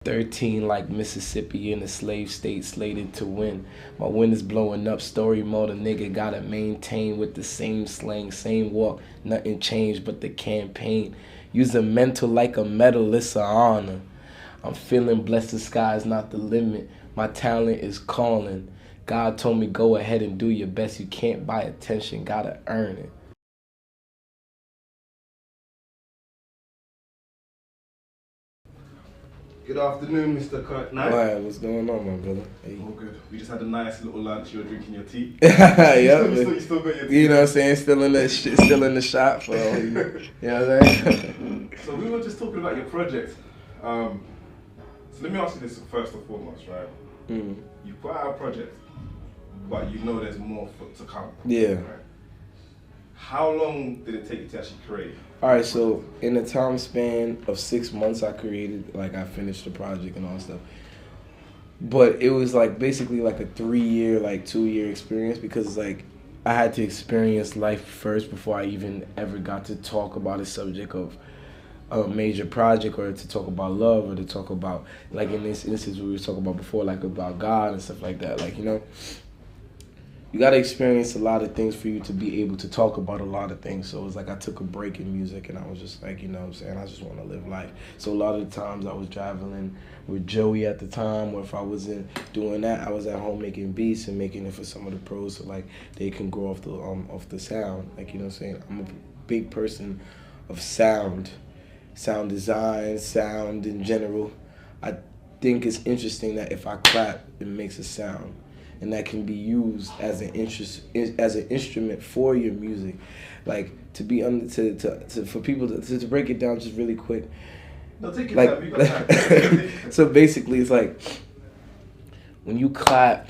13 like Mississippi in a slave state slated to win. My wind is blowing up, story mode, a nigga gotta maintain with the same slang, same walk, nothing changed but the campaign. Use a mental like a medal, it's an honor. I'm feeling blessed, the sky's not the limit. My talent is calling. God told me go ahead and do your best. You can't buy attention, gotta earn it. Good afternoon, Mr. Kirk. Alright, what's going on, my brother? Hey. All good. We just had a nice little lunch. You were drinking your tea. Yeah, you still got your tea. You know what I'm saying? Still in the shop. So, you know what I'm saying? So we were just talking about your project. So let me ask you this first and foremost, right? Mm. You put out a project, but you know there's more to come. Yeah. Right? How long did it take you to actually create? All right, so in a time span of 6 months, I finished the project and all that stuff. But it was like basically like a 3-year, like 2-year experience, because like I had to experience life first before I even ever got to talk about a subject of a major project, or to talk about love, or to talk about, like in this instance we were talking about before, like about God and stuff like that. Like, you know, you got to experience a lot of things for you to be able to talk about a lot of things. So it was like I took a break in music, and I was just like, you know what I'm saying, I just want to live life. So a lot of the times I was traveling with Joey at the time, or if I wasn't doing that, I was at home making beats and making it for some of the pros, so like they can grow off the sound. Like, you know what I'm saying, I'm a big person of sound design, sound in general. I think it's interesting that if I clap, it makes a sound, and that can be used as an instrument for your music. Like, to be for people to break it down just really quick. No, take your like, time. You got time. So basically, it's like when you clap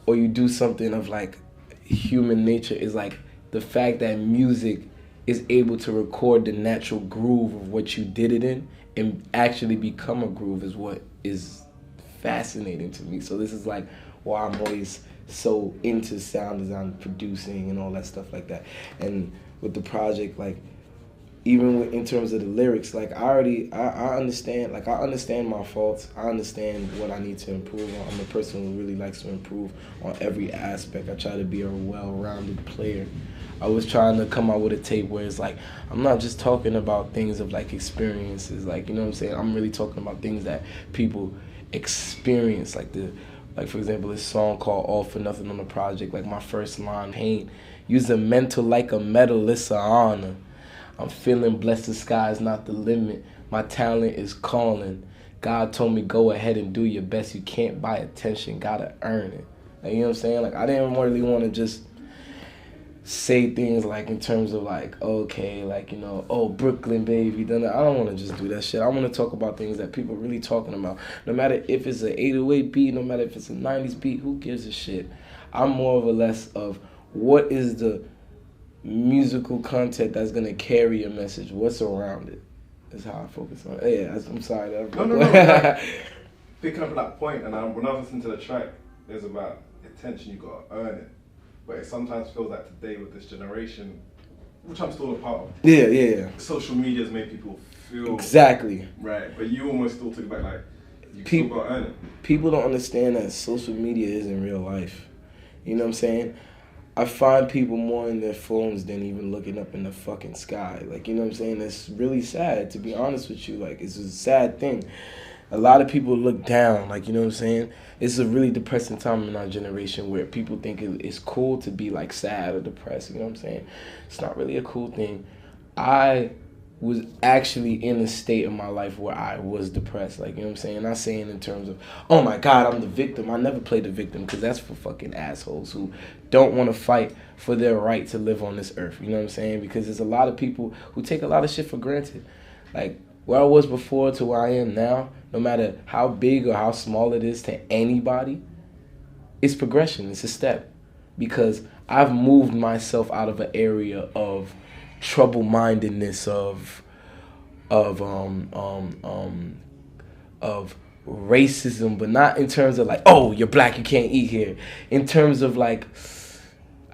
or you do something of like human nature, is like the fact that music is able to record the natural groove of what you did it in and actually become a groove is what is fascinating to me. So this is like why I'm always so into sound design, producing, and all that stuff like that. And with the project, like, even in terms of the lyrics, like I understand, like I understand my faults. I understand what I need to improve on. I'm a person who really likes to improve on every aspect. I try to be a well-rounded player. I was trying to come out with a tape where it's like, I'm not just talking about things of like experiences, like, you know what I'm saying? I'm really talking about things that people experience, like for example, this song called All for Nothing on the project, like my first line, pain, use a mental like a medal, it's an honor. I'm feeling blessed, the sky's not the limit. My talent is calling. God told me go ahead and do your best. You can't buy attention, gotta earn it. Like, you know what I'm saying? Like, I didn't really want to just say things like in terms of like, okay, like, you know, oh, Brooklyn, baby, done it. I don't want to just do that shit. I want to talk about things that people are really talking about. No matter if it's an 808 beat, no matter if it's a 90s beat, who gives a shit? I'm more of a less of what is the musical content that's going to carry a message, what's around it. That's how I focus on it. Yeah, I'm sorry. No. Picking up that point, and when I was listening to the track, there's about attention, you got to earn it. But it sometimes feels like today with this generation, which I'm still a part of. Yeah. Social media has made people feel... Exactly. Right, but you almost still took it back like, you still got to earn it. People don't understand that social media isn't real life. You know what I'm saying? I find people more in their phones than even looking up in the fucking sky. Like, you know what I'm saying? It's really sad, to be honest with you. Like, it's a sad thing. A lot of people look down, like, you know what I'm saying? It's a really depressing time in our generation where people think it's cool to be, like, sad or depressed, you know what I'm saying? It's not really a cool thing. I was actually in a state of my life where I was depressed, like, you know what I'm saying? Not saying in terms of, oh my God, I'm the victim. I never play the victim, because that's for fucking assholes who don't want to fight for their right to live on this earth, you know what I'm saying? Because there's a lot of people who take a lot of shit for granted. Like, where I was before to where I am now, no matter how big or how small it is to anybody, it's progression, it's a step. Because I've moved myself out of an area of trouble-mindedness, of racism, but not in terms of like, oh, you're black, you can't eat here. In terms of like,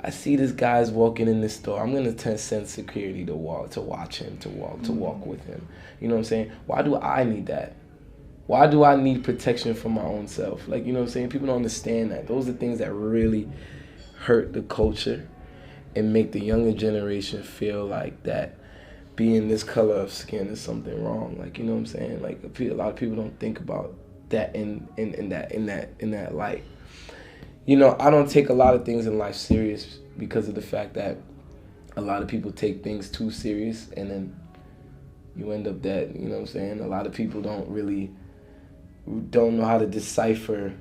I see this guy's walking in this store. I'm gonna send security to watch him, to walk with him. You know what I'm saying? Why do I need that? Why do I need protection from my own self? Like, you know what I'm saying? People don't understand that. Those are things that really hurt the culture and make the younger generation feel like that being this color of skin is something wrong. Like, you know what I'm saying? Like, a lot of people don't think about that in that light. You know, I don't take a lot of things in life serious because of the fact that a lot of people take things too serious and then you end up dead. You know what I'm saying? A lot of people don't know how to decipher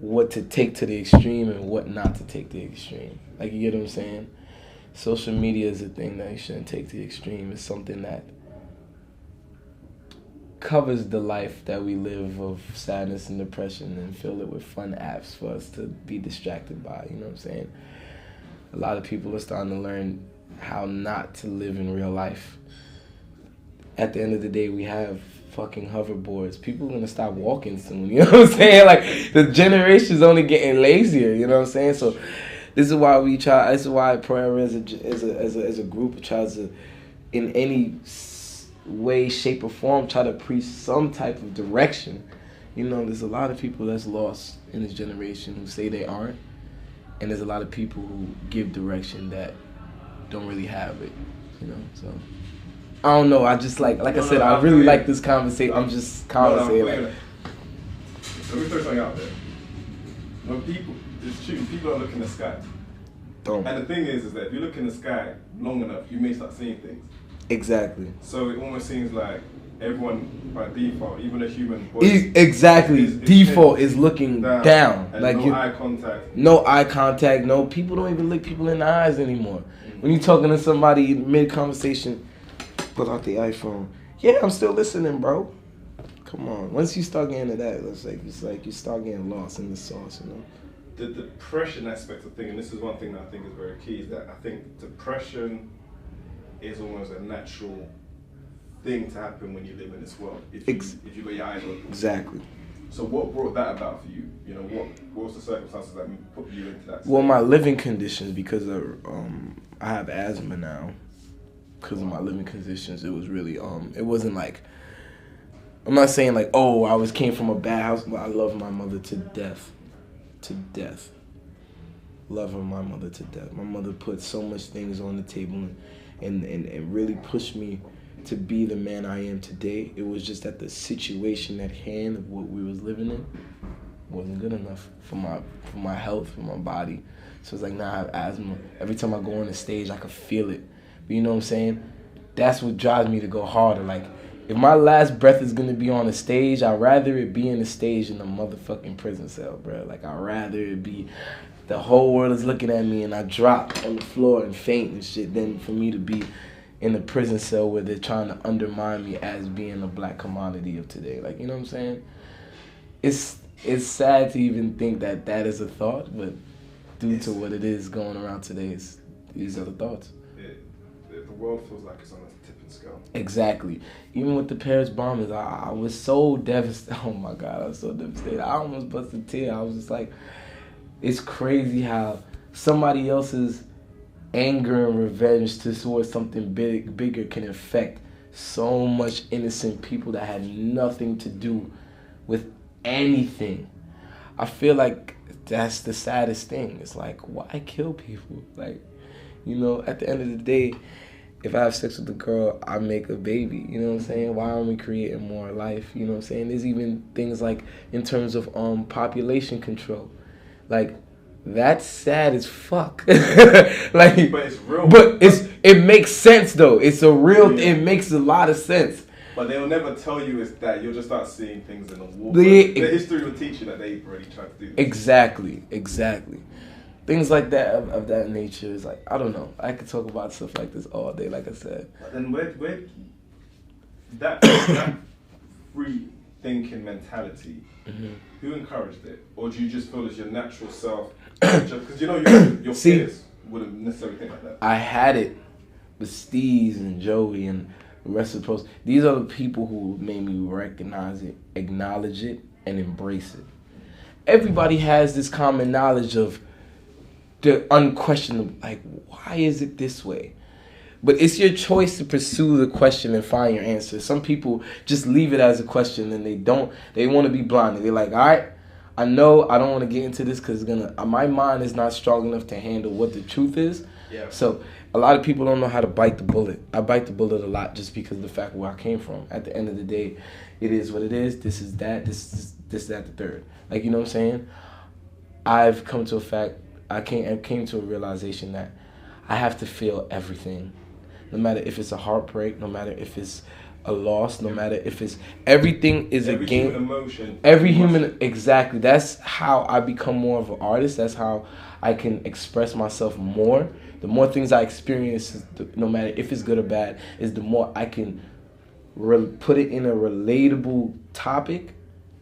what to take to the extreme and what not to take to the extreme. Like, you get what I'm saying? Social media is a thing that you shouldn't take to the extreme. It's something that covers the life that we live of sadness and depression and fill it with fun apps for us to be distracted by. You know what I'm saying? A lot of people are starting to learn how not to live in real life. At the end of the day, we have fucking hoverboards. People are gonna stop walking soon. You know what I'm saying? Like, the generation's only getting lazier. You know what I'm saying? So this is why we try. This is why prayer as a group tries to, in any way, shape, or form, try to preach some type of direction. You know, there's a lot of people that's lost in this generation who say they aren't, and there's a lot of people who give direction that don't really have it. You know, so. I don't know. I just like I said, I really like this conversation. I'm just conversating. Let me throw something out there. When it's true, people don't look in the sky. Don't. And the thing is that if you look in the sky long enough, you may start seeing things. Exactly. So it almost seems like everyone, by default, even a human body, default is looking down. And like no eye contact. No eye contact. No, people don't even look people in the eyes anymore. Mm-hmm. When you're talking to somebody mid-conversation, pull out the iPhone. Yeah, I'm still listening, bro. Come on. Once you start getting into that, it's like you start getting lost in the sauce, you know? The depression aspect of thing, and this is one thing that I think is very key, is that I think depression is almost a natural thing to happen when you live in this world. If you got your eyes open. Exactly. So what brought that about for you? You know, what was the circumstances that put you into that state? Well, my living conditions, because of, I have asthma now. Because of my living conditions, it was really, it wasn't like, I'm not saying like, oh, came from a bad house, but I love my mother to death. To death. Love my mother to death. My mother put so much things on the table and really pushed me to be the man I am today. It was just that the situation at hand of what we was living in wasn't good enough for my health, for my body. So it's like, now I have asthma. Every time I go on the stage, I could feel it. But you know what I'm saying? That's what drives me to go harder. Like, if my last breath is gonna be on the stage, I'd rather it be in the stage in a motherfucking prison cell, bro. Like, I'd rather it be the whole world is looking at me and I drop on the floor and faint and shit than for me to be in a prison cell where they're trying to undermine me as being a black commodity of today. Like, you know what I'm saying? It's sad to even think that that is a thought, but due to what it is going around today, these are the thoughts. The world feels like it's on a tipping scale. Exactly. Even with the Paris bombings, I was so devastated. Oh my God, I was so devastated. I almost busted a tear. I was just like, it's crazy how somebody else's anger and revenge towards something bigger can affect so much innocent people that had nothing to do with anything. I feel like that's the saddest thing. It's like, why kill people? Like, you know, at the end of the day, if I have sex with a girl, I make a baby. You know what I'm saying? Why aren't we creating more life? You know what I'm saying? There's even things like in terms of population control. Like, that's sad as fuck. Like, but it's real. But it makes sense though. It's a real. Yeah. It makes a lot of sense. But they'll never tell you it's that. You'll just start seeing things in the wall. The history will teach you that they've already tried to do this. Exactly. Things like that of that nature is like, I don't know. I could talk about stuff like this all day, like I said. But then where that free thinking mentality, mm-hmm. Who encouraged it? Or do you just feel as your natural self? Because you know your peers wouldn't necessarily think like that. I had it with Steez and Joey and the rest of the pros. These are the people who made me recognize it, acknowledge it, and embrace it. Everybody has this common knowledge of the unquestionable, like, why is it this way? But it's your choice to pursue the question and find your answer. Some people just leave it as a question and they want to be blinded. They're like, all right, I know I don't want to get into this because my mind is not strong enough to handle what the truth is. Yeah. So a lot of people don't know how to bite the bullet. I bite the bullet a lot just because of the fact where I came from. At the end of the day, it is what it is. This is that. This, that, the third. Like, you know what I'm saying? I've come to a fact. I came to a realization that I have to feel everything. No matter if it's a heartbreak, no matter if it's a loss, no matter if it's everything is every a game. Human emotion. Every human, exactly. That's how I become more of an artist. That's how I can express myself more. The more things I experience, no matter if it's good or bad, is the more I can put it in a relatable topic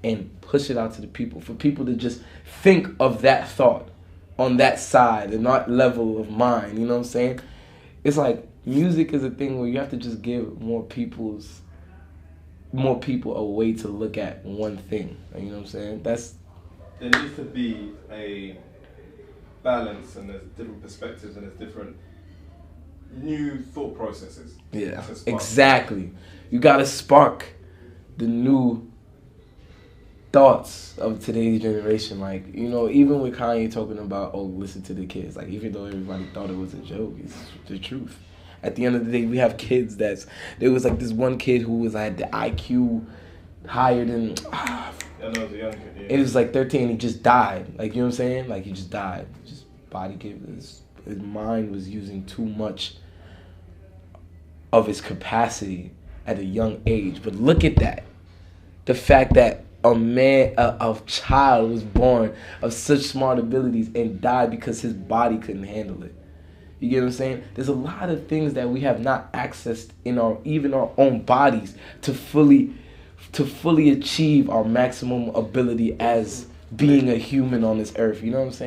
and push it out to the people. For people to just think of that thought on that side and not level of mind. You know what I'm saying? It's like music is a thing where you have to just give more people a way to look at one thing. You know what I'm saying? There needs to be a balance, and there's different perspectives, and there's different new thought processes. Yeah, exactly. You gotta spark the new thoughts of today's generation. Like, you know, even with Kanye talking about, oh, listen to the kids. Like, even though everybody thought it was a joke, it's the truth. At the end of the day, we have kids there was like this one kid who had the IQ higher than, I know, it was a young kid, yeah. It was like 13, he just died. Like, you know what I'm saying? Like, he just died. Just his mind was using too much of his capacity at a young age. But look at that. The fact that a child was born of such smart abilities and died because his body couldn't handle it. You get what I'm saying? There's a lot of things that we have not accessed in even our own bodies to fully achieve our maximum ability as being a human on this earth. You know what I'm saying?